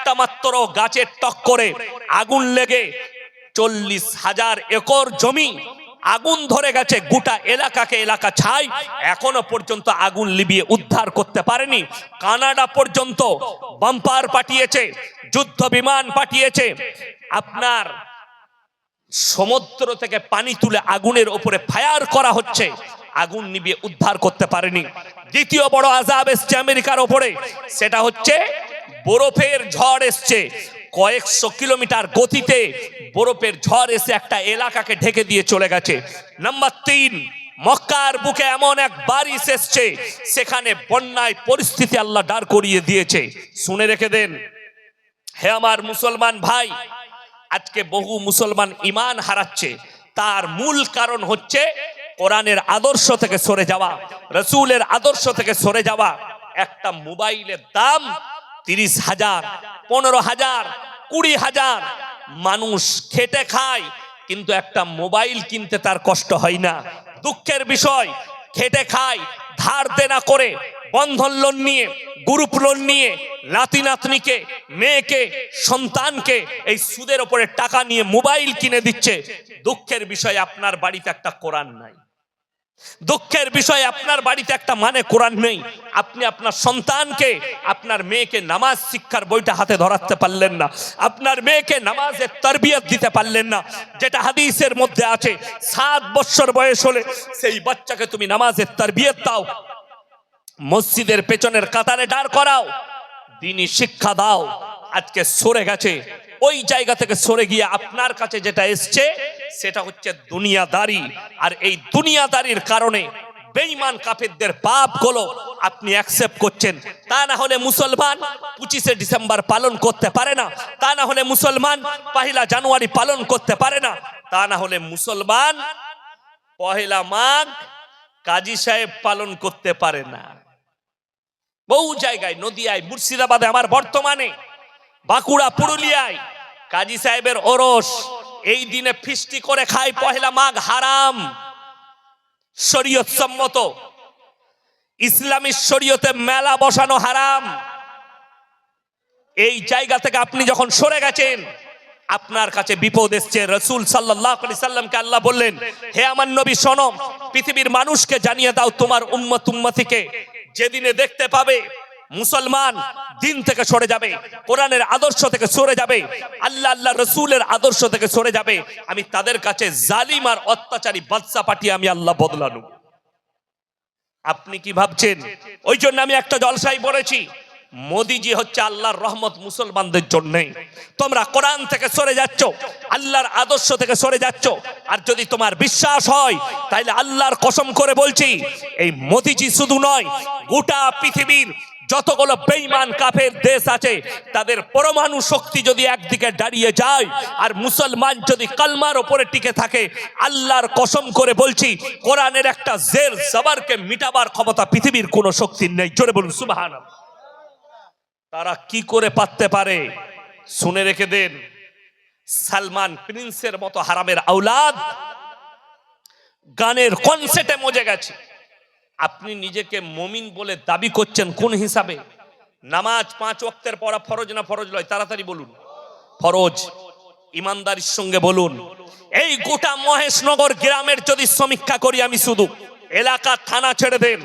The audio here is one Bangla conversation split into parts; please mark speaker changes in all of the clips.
Speaker 1: একটা মাত্র গাছের টক্করে আগুন লেগে 40,000 একর জমি আগুন ধরে গেছে, গোটা এলাকা ছাই। এখনো পর্যন্ত আগুন লিভিয়ে উদ্ধার করতে পারেনি। কানাডা পর্যন্ত বাম্পার পাঠিয়েছে, যুদ্ধ বিমান পাঠিয়েছে, আপনার সমুদ্র থেকে পানি তুলে আগুনের উপরে ফায়ার করা হচ্ছে, আগুন নিভিয়ে উদ্ধার করতে পারেনি। দ্বিতীয় বড় আযাব এসছে আমেরিকার উপরে, সেটা হচ্ছে বরফের ঝড় এসছে। কয়েকশো কিলোমিটার গতিতে বরফের ঝড় এসে একটা এলাকাকে ঢেকে দিয়ে চলে গেছে। নাম্বার 3, মক্কার বুকে এমন এক বারিশ এসছে, সেখানে বন্যায় পরিস্থিতি আল্লাহ দাঁড় করিয়ে দিয়েছে। শুনে রেখে দেন, হে আমার মুসলমান ভাই, আজকে বহু মুসলমান ঈমান হারাচ্ছে, তার মূল কারণ হচ্ছে কোরআনের আদর্শ থেকে সরে যাওয়া, রাসূলের আদর্শ থেকে সরে যাওয়া। একটা মোবাইলের দাম 30,000, 15,000, 20,000। মানুষ খেটে খায়, কিন্তু একটা মোবাইল কিনতে তার কষ্ট হয় না। দুঃখের বিষয়, খেটে খায়, ধার দেনা করে, বন্ধন লোন নিয়ে, গ্রুপ লোন নিয়ে, নাতি নাতনিকে, মেয়েকে, সন্তানকে এই সুদের উপরে টাকা নিয়ে মোবাইল কিনে দিচ্ছে। দুঃখের বিষয়, আপনার বাড়িতে একটা কোরআন নাই। দুঃখের বিষয়, আপনার বাড়িতে একটা কোরআন নেই। আপনি আপনার সন্তানকে, আপনার মেয়েকে নামাজ শিক্ষার বইটা হাতে ধরাতে পারলেন না, আপনার মেয়েকে নামাজের তারবিয়ত দিতে পারলেন না। যেটা হাদিসের মধ্যে আছে, 7 বছর বয়স হলে সেই বাচ্চাকে তুমি নামাজের তারবিয়ত দাও, মসজিদের পেছনের কাতারে দাঁড় করাও, দ্বীনি শিক্ষা দাও। আজকে সরে গেছে, ওই জায়গা থেকে সরে গিয়ে আপনার কাছে যেটা এসছে সেটা হচ্ছে দুনিয়াদারি। আর এই দুনিয়াদারির কারণে বেঈমান কাফেরদের পাপগুলো আপনি অ্যাকসেপ্ট করছেন। তা না হলে মুসলমান 25শে ডিসেম্বর পালন করতে পারে না, তা না হলে মুসলমান 1 জানুয়ারি পালন করতে পারে না, তা না হলে মুসলমান 1 মাঘ কাজী সাহেব পালন করতে পারে না। বহু জায়গায়, নদিয়ায়, মুর্শিদাবাদে, আমার বর্তমানে বাঁকুড়া, পুরুলিয়ায় কাজী সাহেবের ওরস, এই দিনে ফিস্টি করে খায়। 1 মাঘ হারাম, শরীয়ত সম্মত, ইসলামী শরীয়তে মেলা বসানো হারাম। এই জায়গা থেকে আপনি যখন সরে গেছেন, আপনার কাছে বিপদ এসছে। রাসূল সাল্লাল্লাহু আলাইহি সাল্লামকে আল্লাহ বললেন, হে আমার নবী শোনো, পৃথিবীর মানুষকে জানিয়ে দাও, তোমার উম্মতিকে যেদিনে দেখতে পাবে মুসলমান দিন থেকে সরে যাবে, কোরআনের আদর্শ থেকে সরে যাবে, আল্লাহ রাসূলের আদর্শ থেকে সরে যাবে, আমি তাদের কাছে জালিম আর অত্যাচারী বাদশা পাঠিয়ে আমি আল্লাহ বদলা নেব। আপনি কি ভাবছেন? ওই জন্য আমি একটা জলসায় বলেছি, মোদিজি হচ্ছে আল্লাহর রহমত মুসলমানদের জন্য। তোমরা কোরআন থেকে সরে যাচ্ছ, আল্লাহর আদর্শ থেকে সরে যাচ্ছ। আর যদি তোমার বিশ্বাস হয়, তাহলে আল্লাহর কসম করে বলছি, এই মোদিজি শুধু নয়, গোটা পৃথিবীর যতগুলো বেঈমান কাফের দেশ আছে, তাদের পরমাণু শক্তি যদি একদিকে দাঁড়িয়ে যায়, আর মুসলমান যদি কালমার উপরে টিকে থাকে, আল্লাহর কসম করে বলছি, কোরআনের একটা জের জবরকে মিটাবার ক্ষমতা পৃথিবীর কোনো শক্তির নেই। জোরে বলুন সুবহানাল্লাহ। তারা কি করে পারতে পারে? শুনে রেখে দেন, সালমান প্রিন্সের মতো হারামের আওলাদ গানের কনসার্টে মজে গেছে। আপনি নিজেকে মুমিন বলে দাবি করছেন কোন হিসাবে? নামাজ 5 ওয়াক্তের পড়া ফরজ না ফরজ নয়? তাড়াতাড়ি বলুন। ফরজ। ইমানদারির সঙ্গে বলুন। এই গোটা মহেশনগর গ্রামের যদি সমীক্ষা করি আমি, শুধু এলাকা থানা ছেড়ে দেন,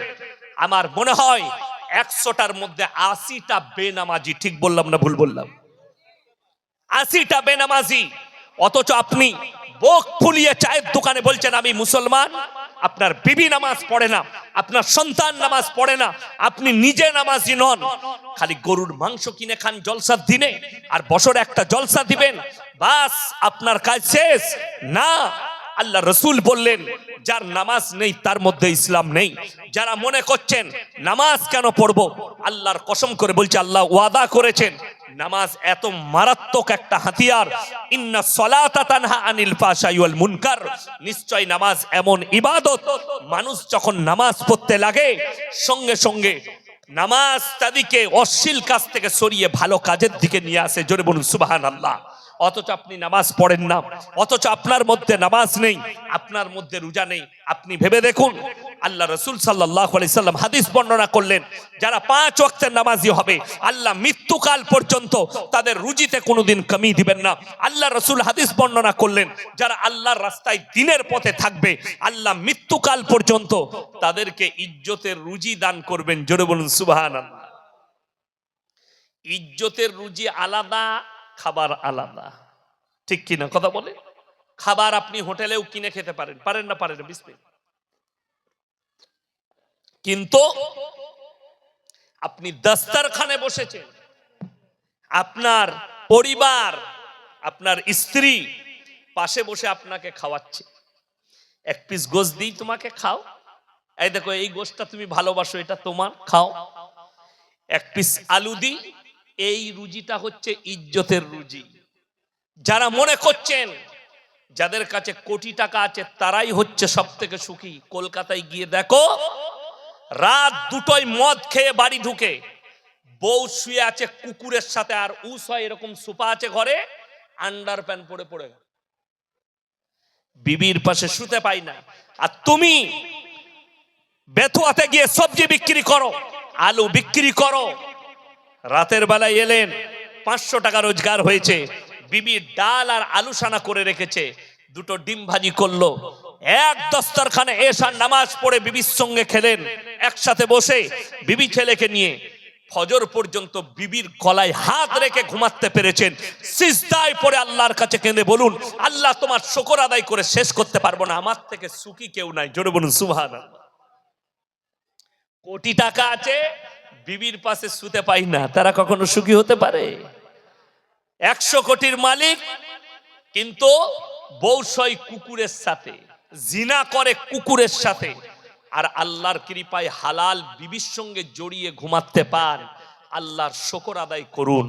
Speaker 1: আমার মনে হয় 100টার মধ্যে 80টা বেনামাজি। ঠিক বললাম না ভুল বললাম? 80টা বেনামাজি। অথচ আপনি বুক ফুলিয়ে চায়ের দোকানে বলছেন আমি মুসলমান। আপনার বিবি নামাজ পড়ে না, আপনার সন্তান নামাজ পড়ে না, আপনি নিজে নামাজি নন। খালি গরুর মাংস কিনে খান জলসার দিনে, আর বছরে একটা জলসা দিবেন, বাস আপনার কাজ শেষ। না, আল্লাহ রসুল বললেন, যার নামাজ নেই তার মধ্যে ইসলাম নেই। যারা মনে করছেন নামাজ কেন পড়বো, আল্লাহর কসম করে বলছে, আল্লাহ ওয়াদা করেছেন নামাজ এত মারাত্মক একটা হাতিয়ার, ইন্না সলাতা তানহা আনিল ফাহশাই ওয়াল মুনকার। নিশ্চয় নামাজ এমন ইবাদত, মানুষ যখন নামাজ পড়তে লাগে, সঙ্গে সঙ্গে নামাজ তাদেরকে অশ্লীল কাজ থেকে সরিয়ে ভালো কাজের দিকে নিয়ে আসে। জোরে বলুন সুবহানাল্লাহ। অথচ আপনি নামাজ পড়েন না, অথচ আপনার মধ্যে নামাজ নেই, আপনার মধ্যে রোজা নেই। আপনি ভেবে দেখুন, আল্লাহ রাসূল সাল্লাল্লাহু আলাইহি সাল্লাম হাদিস বর্ণনা করলেন, যারা 5 ওয়াক্তের নামাজি হবে আল্লাহ মৃত্যুকাল পর্যন্ত তাদের রুজিতে কোনোদিন কমি দিবেন না। আল্লাহ রাসূল হাদিস বর্ণনা করলেন, যারা আল্লাহর রাস্তায় দ্বীনের পথে থাকবে আল্লাহ মৃত্যুকাল পর্যন্ত তাদেরকে ইজ্জতের রুজি দান করবেন। জোরে বলুন সুবহানাল্লাহ। ইজ্জতের রুজি আলাদা, খাবার আলাদা, ঠিক কিনা কথা বলে? খাবার আপনি হোটেলেও কিনে খেতে পারেন, পারেন না? পারেন না, বিসমিল্লাহ। কিন্তু আপনি দস্তরখানে বসেছেন, আপনার পরিবার, আপনার স্ত্রী পাশে বসে আপনাকে খাওয়াচ্ছে, এক পিস গোশত দিই তোমাকে, খাও, এই দেখো এই গোশতটা তুমি ভালোবাসো, এটা তোমার, খাও। এক পিস আলু দিই, এই রুজিটা হচ্ছে ইজ্জতের রুজি। যারা মনে করছেন যাদের কাছে কোটি টাকা আছে তারাই হচ্ছে সব থেকে সুখী, কলকাতায় গিয়ে দেখো রাত 2টোয় মদ খেয়ে বাড়ি ঢুকে বউ শুয়ে আছে কুকুরের সাথে, আর এরকম সোফা আছে ঘরে, আন্ডার প্যান্ট পরে পড়ে বিবির পাশে শুতে পাই না। আর তুমি বেথুয়াতে গিয়ে সবজি বিক্রি করো, আলু বিক্রি করো, রাতের বেলায় এলেন 500 টাকা রোজগার হয়েছে, বিবি ডাল আর আলু সানা করে রেখেছে, 2টো ডিম ভাজি করলো, এক দস্তরখানে এশার নামাজ পড়ে বিবির সঙ্গে খেলেন একসাথে বসে, বিবি ছেলেকে নিয়ে ফজর পর্যন্ত বিবির গলায় হাত রেখে ঘুমাতে পেরেছেন, সিজদায় পড়ে আল্লাহর কাছে কেঁদে বলুন, আল্লাহ তোমার শুকর আদায় করে শেষ করতে পারবো না, আমার থেকে সুখী কেউ নাই। জোরে বলুন সুবহানাল্লাহ। কোটি টাকা আছে, বিবির পাশে শুতে পাই না, তারা কখনো সুখী হতে পারে? 100 কোটির মালিক, কিন্তু বউ শয় কুকুরের সাথে, জিনা করে কুকুরের সাথে, আর আল্লাহর কৃপায় হালাল বিবির সঙ্গে জড়িয়ে ঘুমাতে পান। আল্লাহর শুকর আদায় করুন।